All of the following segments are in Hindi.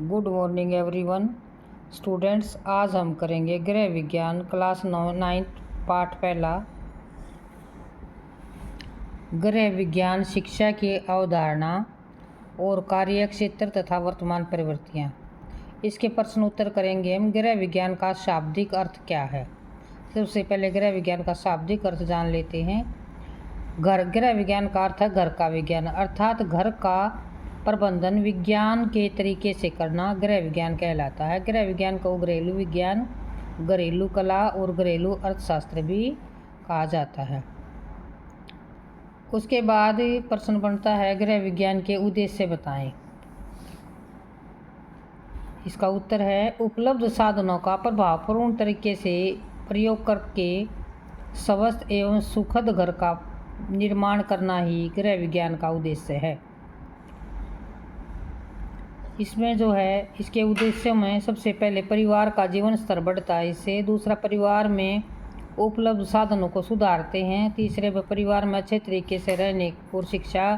Good morning everyone students. आज हम करेंगे गृह विज्ञान क्लास 9 पाठ पहला, गृह विज्ञान शिक्षा की अवधारणा और कार्य क्षेत्र तथा वर्तमान प्रवृत्तियाँ। इसके प्रश्न उत्तर करेंगे हम। गृह विज्ञान का शाब्दिक अर्थ क्या है? सबसे पहले गृह विज्ञान का शाब्दिक अर्थ जान लेते हैं। गृह विज्ञान का अर्थ है घर का विज्ञान, अर्थात घर का प्रबंधन विज्ञान के तरीके से करना गृह विज्ञान कहलाता है। गृह विज्ञान को घरेलू विज्ञान, घरेलू कला और घरेलू अर्थशास्त्र भी कहा जाता है। उसके बाद प्रश्न बनता है गृह विज्ञान के उद्देश्य बताएं। इसका उत्तर है उपलब्ध साधनों का प्रभावपूर्ण तरीके से प्रयोग करके स्वस्थ एवं सुखद घर का निर्माण करना ही गृह विज्ञान का उद्देश्य है। इसमें जो है इसके उद्देश्यों में सबसे पहले परिवार का जीवन स्तर बढ़ता है, इससे दूसरा परिवार में उपलब्ध साधनों को सुधारते हैं, तीसरे परिवार में अच्छे तरीके से रहने और शिक्षा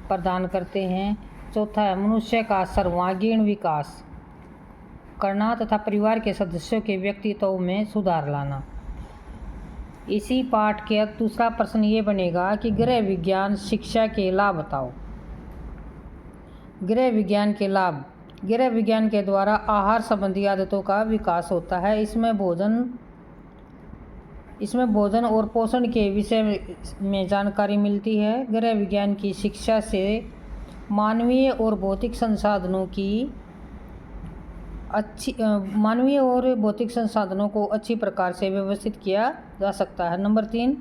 प्रदान करते हैं, चौथा है मनुष्य का सर्वांगीण विकास करना तथा परिवार के सदस्यों के व्यक्तित्व में सुधार लाना। इसी पाठ के दूसरा प्रश्न ये बनेगा कि गृह विज्ञान शिक्षा के लाभ बताओ। गृह विज्ञान के लाभ। गृह विज्ञान के द्वारा आहार संबंधी आदतों का विकास होता है। इसमें भोजन और पोषण के विषय में जानकारी मिलती है। गृह विज्ञान की शिक्षा से मानवीय और भौतिक संसाधनों को अच्छी प्रकार से व्यवस्थित किया जा सकता है। नंबर 3,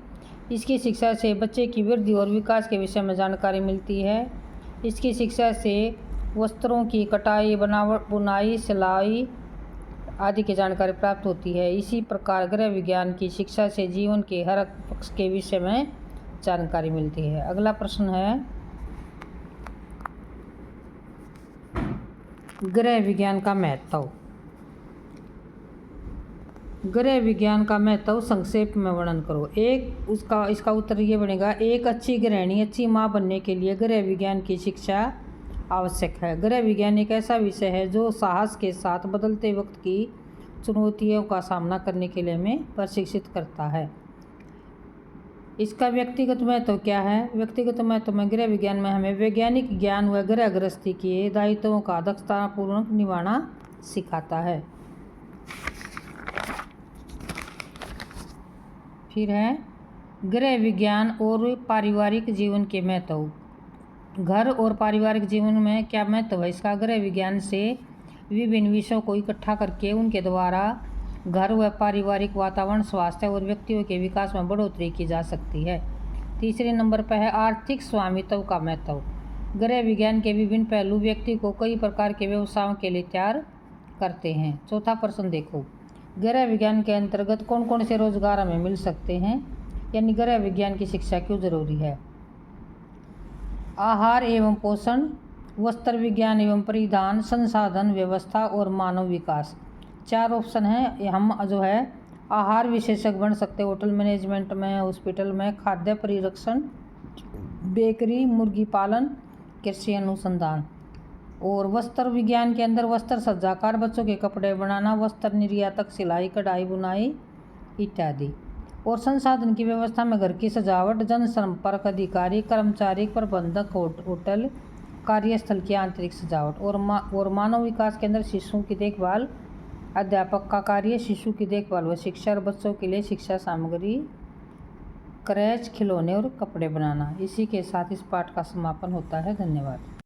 इसकी शिक्षा से बच्चे की वृद्धि और विकास के विषय में जानकारी मिलती है। इसकी शिक्षा से वस्त्रों की कटाई, बनावट, बुनाई, सिलाई आदि की जानकारी प्राप्त होती है। इसी प्रकार गृह विज्ञान की शिक्षा से जीवन के हर पक्ष के विषय में जानकारी मिलती है। अगला प्रश्न है गृह विज्ञान का महत्व। गृह विज्ञान का महत्व संक्षेप में वर्णन करो। इसका उत्तर ये बनेगा, एक अच्छी गृहिणी, अच्छी माँ बनने के लिए गृह विज्ञान की शिक्षा आवश्यक है। गृह विज्ञान एक ऐसा विषय है जो साहस के साथ बदलते वक्त की चुनौतियों का सामना करने के लिए हमें प्रशिक्षित करता है। इसका व्यक्तिगत महत्व क्या है? व्यक्तिगत महत्व में गृह विज्ञान में हमें वैज्ञानिक ज्ञान व गृह गृहस्थी के दायित्वों का दक्षतापूर्वक निभाना सिखाता है। फिर है गृह विज्ञान और पारिवारिक जीवन के महत्व। घर और पारिवारिक जीवन में क्या महत्व है इसका? गृह विज्ञान से विभिन्न विषयों को इकट्ठा करके उनके द्वारा घर व पारिवारिक वातावरण, स्वास्थ्य और व्यक्तियों के विकास में बढ़ोतरी की जा सकती है। तीसरे नंबर पर है आर्थिक स्वामित्व का महत्व। गृह विज्ञान के विभिन्न पहलू व्यक्ति को कई प्रकार के व्यवसायों के लिए तैयार करते हैं। चौथा प्रश्न देखो, गृह विज्ञान के अंतर्गत कौन कौन से रोजगार हमें मिल सकते हैं, यानी गृह विज्ञान की शिक्षा क्यों जरूरी है? आहार एवं पोषण, वस्त्र विज्ञान एवं परिधान, संसाधन व्यवस्था और मानव विकास। 4 ऑप्शन हैं। हम जो है आहार विशेषज्ञ बन सकते हैं, होटल मैनेजमेंट में, हॉस्पिटल में, खाद्य परिरक्षण, बेकरी, मुर्गी पालन, कृषि अनुसंधान। और वस्त्र विज्ञान के अंदर वस्त्र सज्जाकार, बच्चों के कपड़े बनाना, वस्त्र निर्यातक, सिलाई, कढ़ाई, बुनाई इत्यादि। और संसाधन की व्यवस्था में घर की सजावट, जनसंपर्क अधिकारी, कर्मचारी, प्रबंधक, होटल, कार्यस्थल की आंतरिक सजावट। और मानव विकास के अंदर शिशुओं की देखभाल, अध्यापक का कार्य, शिशु की देखभाल व शिक्षा और बच्चों के लिए शिक्षा सामग्री, क्रैच, खिलौने और कपड़े बनाना। इसी के साथ इस पाठ का समापन होता है। धन्यवाद।